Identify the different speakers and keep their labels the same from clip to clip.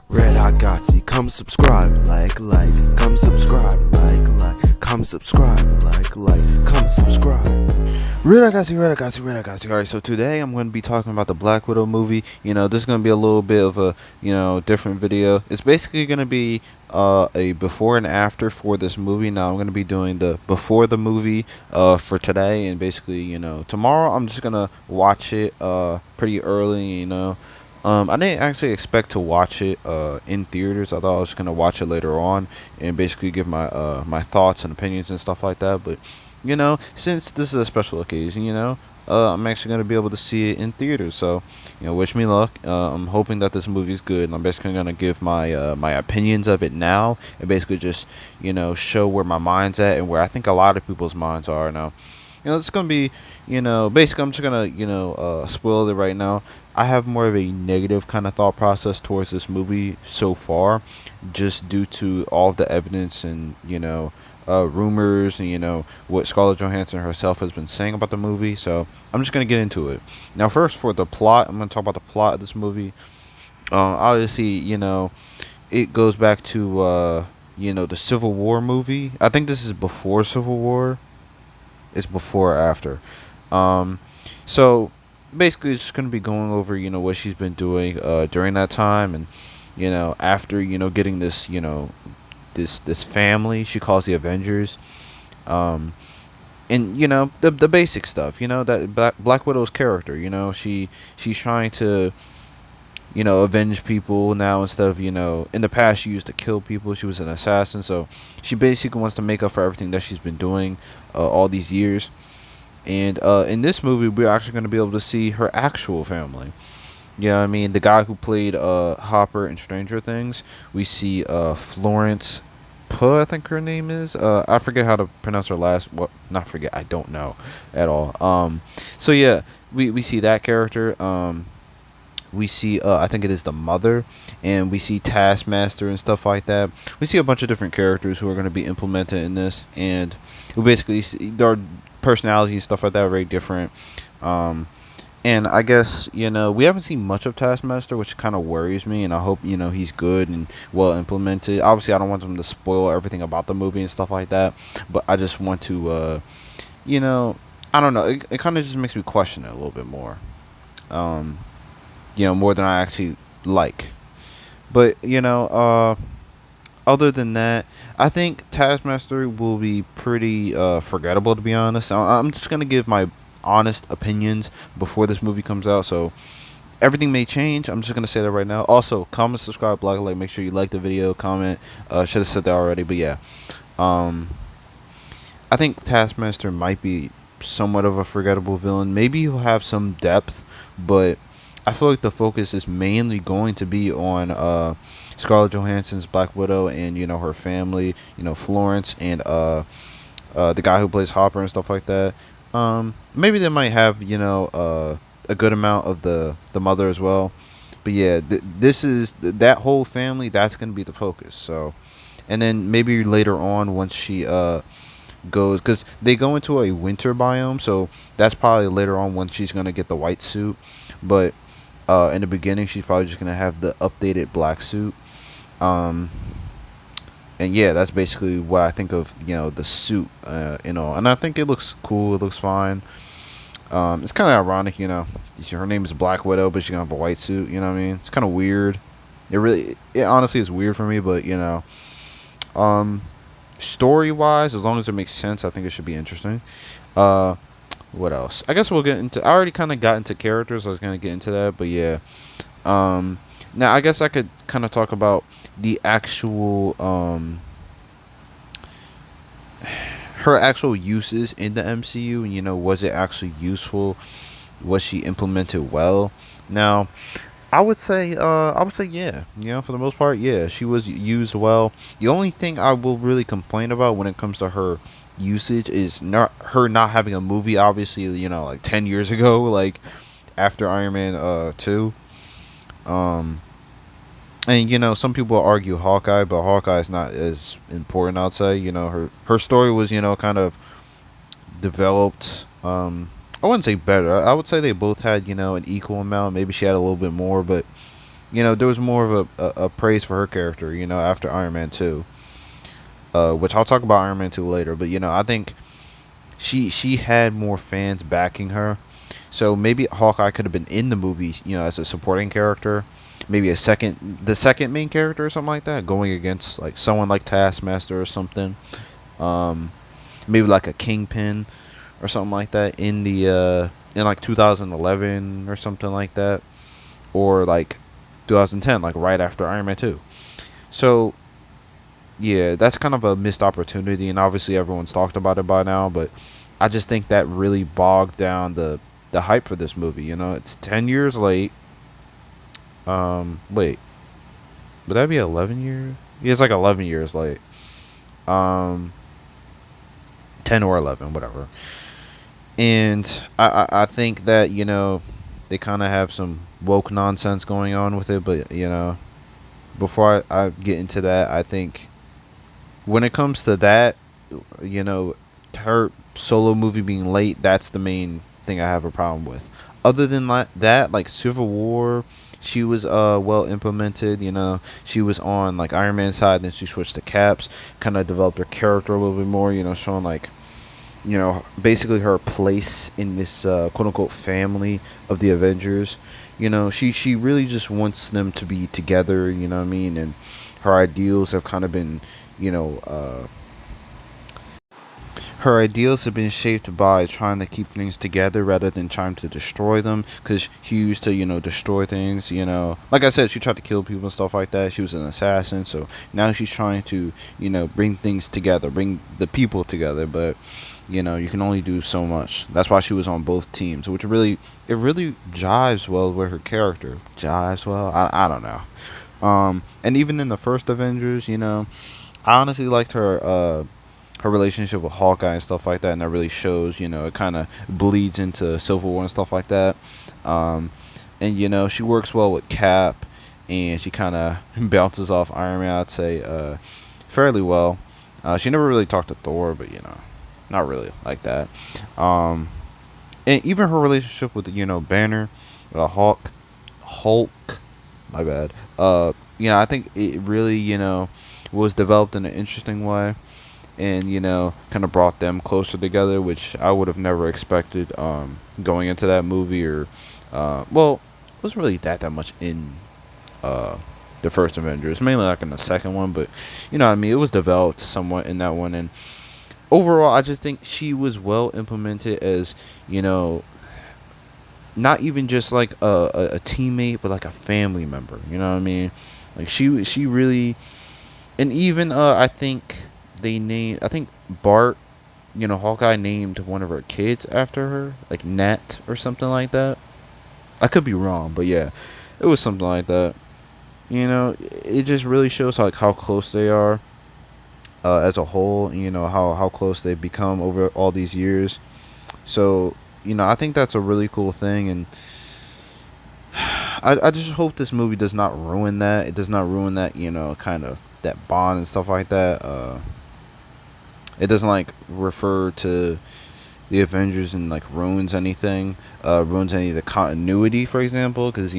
Speaker 1: Red Hot Gotsy, come subscribe, come subscribe, come subscribe, come subscribe. Red Hot Gotsy. Alright, so today I'm going to be talking about the Black Widow movie. This is going to be a little bit of a, different video. It's basically going to be a before and after for this movie. Now I'm going to be doing the before the movie for today, and basically, tomorrow I'm just going to watch it pretty early, I didn't actually expect to watch it in theaters. I thought I was gonna watch it later on and basically give my my thoughts and opinions and stuff like that. But since this is a special occasion, I'm actually gonna be able to see it in theaters. So wish me luck. I'm hoping that this movie is good. And I'm basically gonna give my my opinions of it now and basically just show where my mind's at and where I think a lot of people's minds are now. It's gonna be basically I'm just gonna spoil it right now. I have more of a negative kind of thought process towards this movie so far, just due to all of the evidence and rumors and what Scarlett Johansson herself has been saying about the movie. So I'm just gonna get into it. Now, first for the plot, I'm gonna talk about the plot of this movie. Obviously, it goes back to the Civil War movie. I think this is before Civil War. It's before or after. So basically it's just going to be going over what she's been doing during that time, and after getting this this family she calls the Avengers, and the basic stuff, that Black Widow's character, she's trying to avenge people now instead of in the past she used to kill people. She was an assassin, so she basically wants to make up for everything that she's been doing all these years. And in this movie, we're actually going to be able to see her actual family. The guy who played Hopper in Stranger Things. We see Florence Puh, I think her name is. I forget how to pronounce her last. Well, not forget. I don't know at all. So yeah, we see that character. We see, I think it is the mother, and we see Taskmaster and stuff like that. We see a bunch of different characters who are going to be implemented in this, and we basically see their personalities and stuff like that are very different. And I guess we haven't seen much of Taskmaster, which kind of worries me, and I hope he's good and well implemented. Obviously, I don't want them to spoil everything about the movie and stuff like that, but I just want to, I don't know. It kind of just makes me question it a little bit more. More than I actually like. But other than that, I think Taskmaster will be pretty forgettable, to be honest. I'm just gonna give my honest opinions before this movie comes out, so everything may change. I'm just gonna say that right now. Also, comment, subscribe, like, make sure you like the video, comment. Should have said that already, but yeah. I think Taskmaster might be somewhat of a forgettable villain. Maybe he'll have some depth, but I feel like the focus is mainly going to be on Scarlett Johansson's Black Widow and her family, Florence and the guy who plays Hopper and stuff like that. Maybe they might have a good amount of the mother as well, but yeah, this is that whole family. That's going to be the focus. So, and then maybe later on once she goes, because they go into a winter biome, so that's probably later on when she's going to get the white suit, but in the beginning she's probably just gonna have the updated black suit. And yeah, that's basically what I think of the suit, and I think it looks cool. It looks fine. It's kind of ironic, her name is Black Widow, but she's gonna have a white suit. You know what I mean? It's kind of weird. It honestly is weird for me, but story wise, as long as it makes sense, I think it should be interesting. What else? I guess we'll get into. I already kind of got into characters. I was gonna get into that, but yeah. Now I guess I could kind of talk about the actual her actual uses in the MCU. And was it actually useful? Was she implemented well? Now, I would say yeah. For the most part, yeah, she was used well. The only thing I will really complain about when it comes to her usage is not having a movie, obviously, like 10 years ago, like after Iron Man 2. And some people argue Hawkeye, but Hawkeye is not as important, I'd say. Her story was kind of developed. I wouldn't say better. I would say they both had an equal amount. Maybe she had a little bit more, but there was more of a praise for her character, after Iron Man 2, which I'll talk about Iron Man 2 later. But I think she had more fans backing her, so maybe Hawkeye could have been in the movie, as a supporting character, maybe the second main character or something like that, going against like someone like Taskmaster or something. Um, Maybe like a Kingpin or something like that in like 2011 or something like that, or like 2010, like right after Iron Man 2. So yeah, that's kind of a missed opportunity, and obviously everyone's talked about it by now. But I just think that really bogged down the hype for this movie. It's 10 years late. Wait, would that be 11 years? Yeah, it's like 11 years late. Um, 10 or 11, whatever. And I think that they kind of have some woke nonsense going on with it. But before I get into that, I think when it comes to that, you know, her solo movie being late, that's the main thing I have a problem with. Other than that, like Civil War, she was well implemented. She was on like Iron Man's side, then she switched to Cap's, kind of developed her character a little bit more. Showing like basically her place in this quote unquote family of the Avengers. She really just wants them to be together. You know what I mean? And her ideals have kind of been, you know, uh, her ideals have been shaped by trying to keep things together rather than trying to destroy them. Because she used to, destroy things. Like I said, she tried to kill people and stuff like that. She was an assassin, so now she's trying to, bring things together, bring the people together. But you can only do so much. That's why she was on both teams, which really jives well with her character. Jives well. I don't know. And even in the first Avengers, I honestly liked her relationship with Hawkeye and stuff like that, and that really shows. It kind of bleeds into Civil War and stuff like that. Um, and she works well with Cap, and she kind of bounces off Iron Man, I'd say, fairly well. She never really talked to Thor, but not really like that. Um, and even her relationship with Banner, Hulk, my bad. I think it really was developed in an interesting way, and kind of brought them closer together, which I would have never expected going into that movie. Or well, it wasn't really that much in uh the first Avengers, mainly like in the second one. But what I mean, it was developed somewhat in that one. And overall, I just think she was well implemented as not even just like a teammate, but like a family member. You know what I mean? Like she really. And even I think Bart, Hawkeye named one of her kids after her, like Nat or something like that. I could be wrong, but yeah, it was something like that. It just really shows like how close they are as a whole. How close they've become over all these years. So I think that's a really cool thing. And I just hope this movie does not ruin that. It does not ruin that kind of that bond and stuff like that. It doesn't like refer to the Avengers and like ruins anything, ruins any of the continuity, for example, because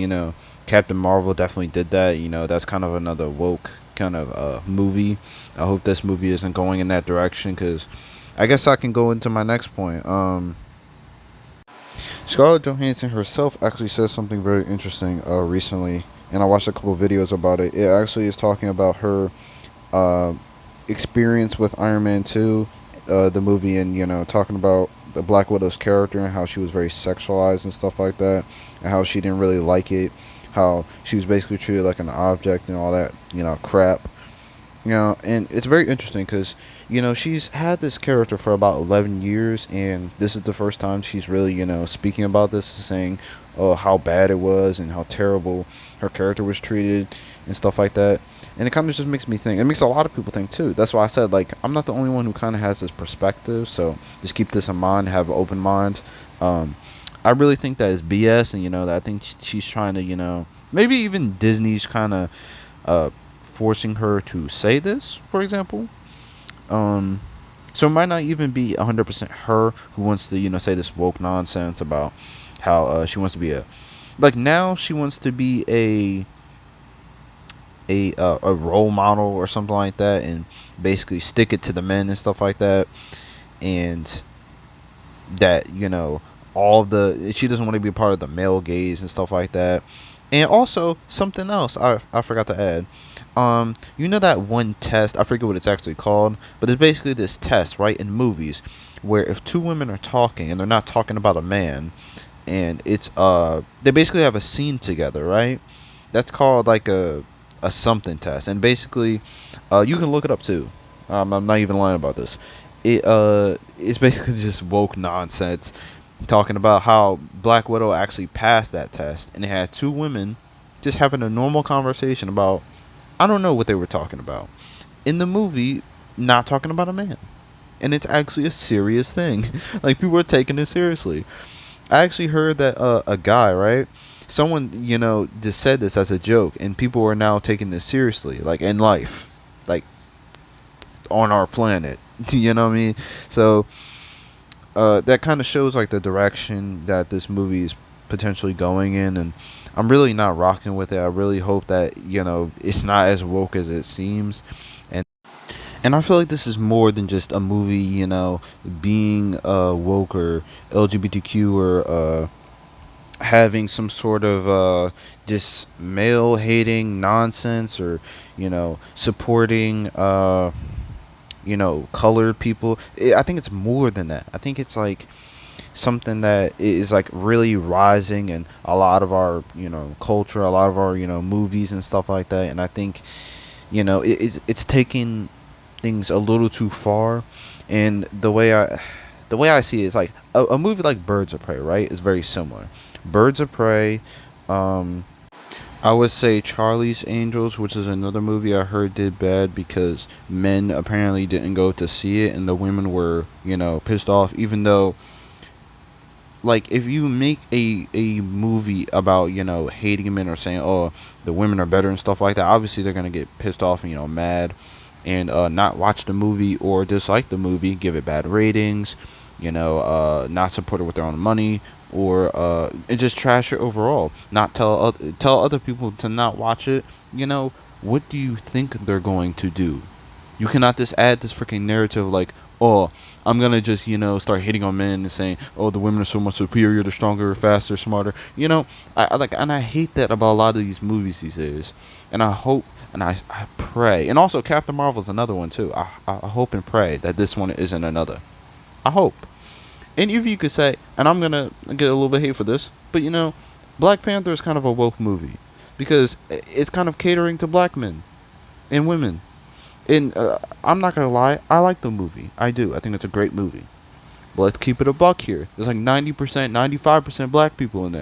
Speaker 1: Captain Marvel definitely did that. That's kind of another woke kind of movie. I hope this movie isn't going in that direction, because I guess I can go into my next point. Scarlett Johansson herself actually says something very interesting recently, and I watched a couple of videos about it. It actually is talking about her uh, experience with Iron Man 2, the movie, and talking about the Black Widow's character and how she was very sexualized and stuff like that, and how she didn't really like it, how she was basically treated like an object and all that crap. And it's very interesting because she's had this character for about 11 years, and this is the first time she's really speaking about this, saying how bad it was and how terrible her character was treated and stuff like that. And it kind of just makes me think. It makes a lot of people think too. That's why I said, like, I'm not the only one who kind of has this perspective. So just keep this in mind. Have an open mind. I really think that is BS, and that I think she's trying to maybe even Disney's kind of forcing her to say this, for example. So it might not even be 100% her who wants to say this woke nonsense about how she wants to be now she wants to be a a role model or something like that, and basically stick it to the men and stuff like that, and that all the she doesn't want to be a part of the male gaze and stuff like that. And also something else I forgot to add. That one test, I forget what it's actually called, but it's basically this test, right, in movies, where if two women are talking and they're not talking about a man, and it's they basically have a scene together, right? That's called like a something test, and basically, you can look it up too. I'm not even lying about this. It's basically just woke nonsense, talking about how Black Widow actually passed that test, and it had two women just having a normal conversation about, I don't know what they were talking about in the movie, not talking about a man, and it's actually a serious thing. Like, people are taking it seriously. I actually heard that a guy, right? Someone, just said this as a joke, and people are now taking this seriously, like in life, like on our planet. You know what I mean? So that kind of shows like the direction that this movie is potentially going in, and I'm really not rocking with it. I really hope that it's not as woke as it seems, and I feel like this is more than just a movie, being woke or LGBTQ or having some sort of just male hating nonsense, or supporting colored people. I think it's more than that. I think it's like something that is like really rising in a lot of our culture, a lot of our movies and stuff like that. And I think it's taking things a little too far. And the way I see it is like a movie like Birds of Prey, right, is very similar. Birds of Prey, I would say Charlie's Angels, which is another movie I heard did bad because men apparently didn't go to see it, and the women were pissed off, even though, like, if you make a movie about hating men or saying, oh, the women are better and stuff like that, obviously they're gonna get pissed off and mad, and not watch the movie or dislike the movie, give it bad ratings, not support it with their own money, or and just trash it overall. Not tell other people to not watch it. What do you think they're going to do? You cannot just add this freaking narrative like, oh, I'm gonna just start hitting on men and saying, oh, the women are so much superior, they're stronger, faster, smarter. I hate that about a lot of these movies these days. And I hope and I pray, and also Captain Marvel's another one too. I hope and pray that this one isn't another. I hope. And if you could say, and I'm gonna get a little bit hate for this, but Black Panther is kind of a woke movie because it's kind of catering to black men and women. And I'm not gonna lie, I like the movie. I do. I think it's a great movie. But let's keep it a buck here. There's like 90%, 95% black people in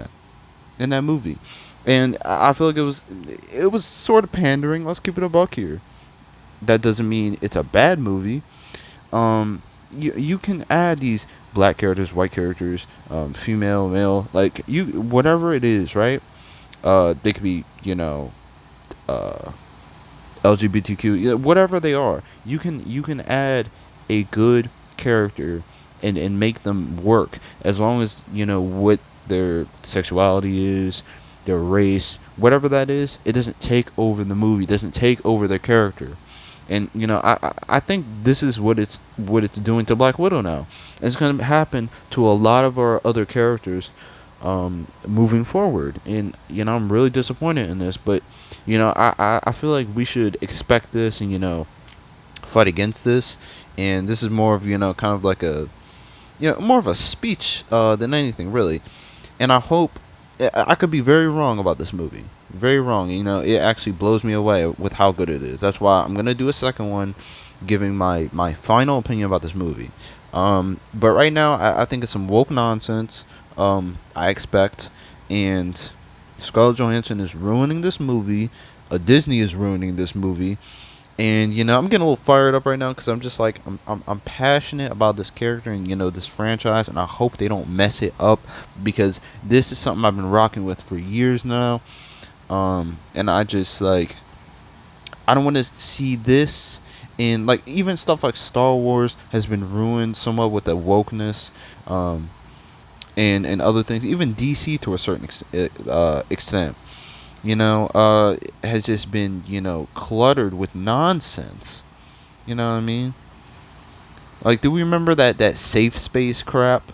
Speaker 1: that movie, and I feel like it was sort of pandering. Let's keep it a buck here. That doesn't mean it's a bad movie. You can add these black characters, white characters, female, male, like whatever it is, right? They could be LGBTQ, whatever they are. You can add a good character and make them work, as long as what their sexuality is, their race, whatever that is. It doesn't take over the movie, it doesn't take over their character. And I think this is what it's doing to Black Widow now. And it's going to happen to a lot of our other characters moving forward. And I'm really disappointed in this, but I feel like we should expect this and fight against this. And this is more of kind of like a more of a speech than anything, really. And I hope I could be very wrong about this movie. Very wrong. It actually blows me away with how good it is. That's why I'm gonna do a second one, giving my final opinion about this movie. But right now, I think it's some woke nonsense. I expect, and Scarlett Johansson is ruining this movie. Disney is ruining this movie. And I'm getting a little fired up right now because I'm just like I'm passionate about this character and this franchise, and I hope they don't mess it up, because this is something I've been rocking with for years now. And I just I don't want to see this, and like even stuff like Star Wars has been ruined somewhat with the wokeness, and other things. Even DC to a certain extent. has just been, cluttered with nonsense. You know what I mean? Like, do we remember that safe space crap?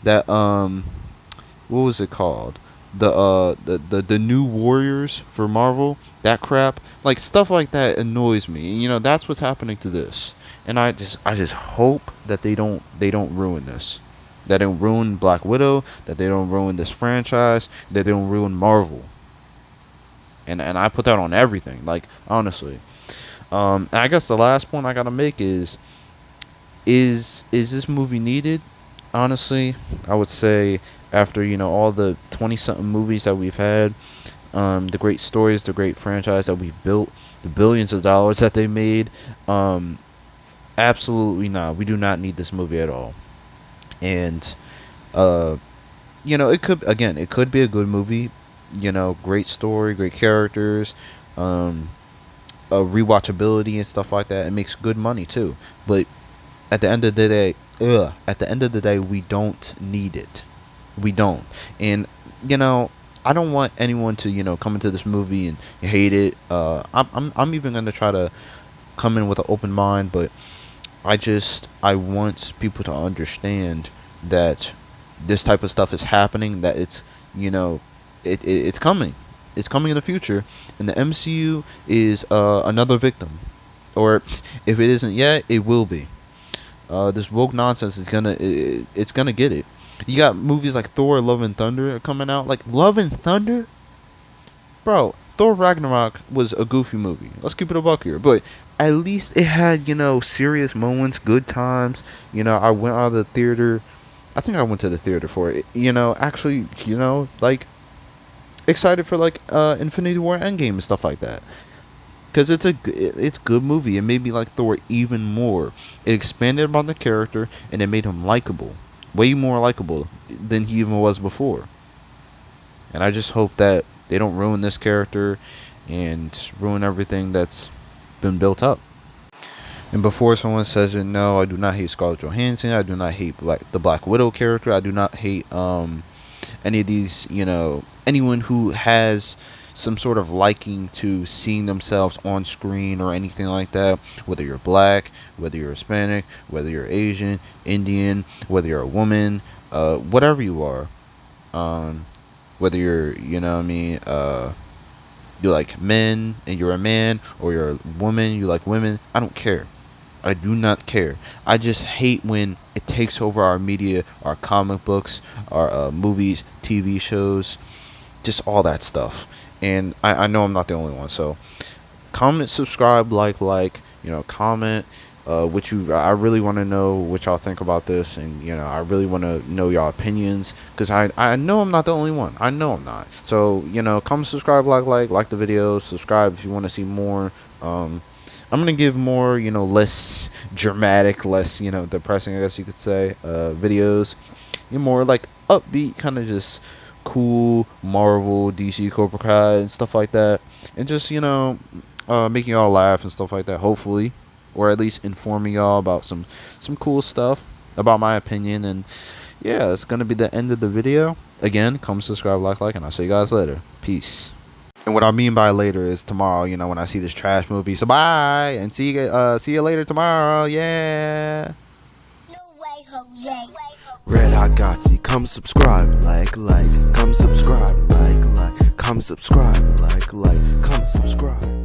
Speaker 1: That what was it called? The new Warriors for Marvel. That crap, like stuff like that, annoys me. And, that's what's happening to this. And I just hope that they don't ruin this. That they don't ruin Black Widow. That they don't ruin this franchise. That they don't ruin Marvel. And I put that on everything. Like, honestly. And I guess the last point I gotta make is this movie needed? Honestly, I would say after all the 20-something movies that we've had, the great stories, the great franchise that we've built, the billions of dollars that they made, absolutely not. We do not need this movie at all. And it could be a good movie. Great story, great characters, rewatchability and stuff like that. It makes good money too. But at the end of the day, we don't need it. We don't. And I don't want anyone to come into this movie and hate it. I'm even gonna try to come in with an open mind, but I want people to understand that this type of stuff is happening. That it's coming. It's coming in the future, and the MCU is another victim, or if it isn't yet, it will be. This woke nonsense it's gonna get it. You got movies like Thor: Love and Thunder coming out. Like, Love and Thunder, bro. Thor Ragnarok was a goofy movie. Let's keep it a buck here, but at least it had serious moments, good times. I went out of the theater. I think I went to the theater for it. Actually, like, excited for like Infinity War Endgame and stuff like that. Because it's a good movie. It made me like Thor even more. It expanded upon the character and it made him likable, way more likable than he even was before. And I just hope that they don't ruin this character and ruin everything that's been built up. And before someone says it, no, I do not hate Scarlett Johansson. I do not hate the Black Widow character. I do not hate any of these, anyone who has some sort of liking to seeing themselves on screen or anything like that. Whether you're black, whether you're Hispanic, whether you're Asian, Indian, whether you're a woman, whatever you are, whether you're, you like men and you're a man, or you're a woman, you like women. I don't care. I do not care. I just hate when it takes over our media, our comic books, our movies, TV shows, just all that stuff. And I know I'm not the only one. So comment, subscribe, like, comment what you. I really want to know what y'all think about this, and I really want to know y'all opinions, because I know I'm not the only one. I know I'm not. So comment, subscribe, like the video, subscribe if you want to see more. I'm gonna give more, less dramatic, less, depressing, I guess you could say, videos. More like upbeat, kind of just cool Marvel, DC, Cobra Kai, and stuff like that, and just making y'all laugh and stuff like that, hopefully, or at least informing y'all about some cool stuff about my opinion. And yeah, it's gonna be the end of the video. Again, come subscribe, like, and I'll see you guys later. Peace. And what I mean by later is tomorrow, when I see this trash movie. So bye, and see you later tomorrow. Yeah.
Speaker 2: No way, Jose.
Speaker 1: Red Hot Gotsy, come subscribe, like, come subscribe, like, come subscribe, like, come subscribe.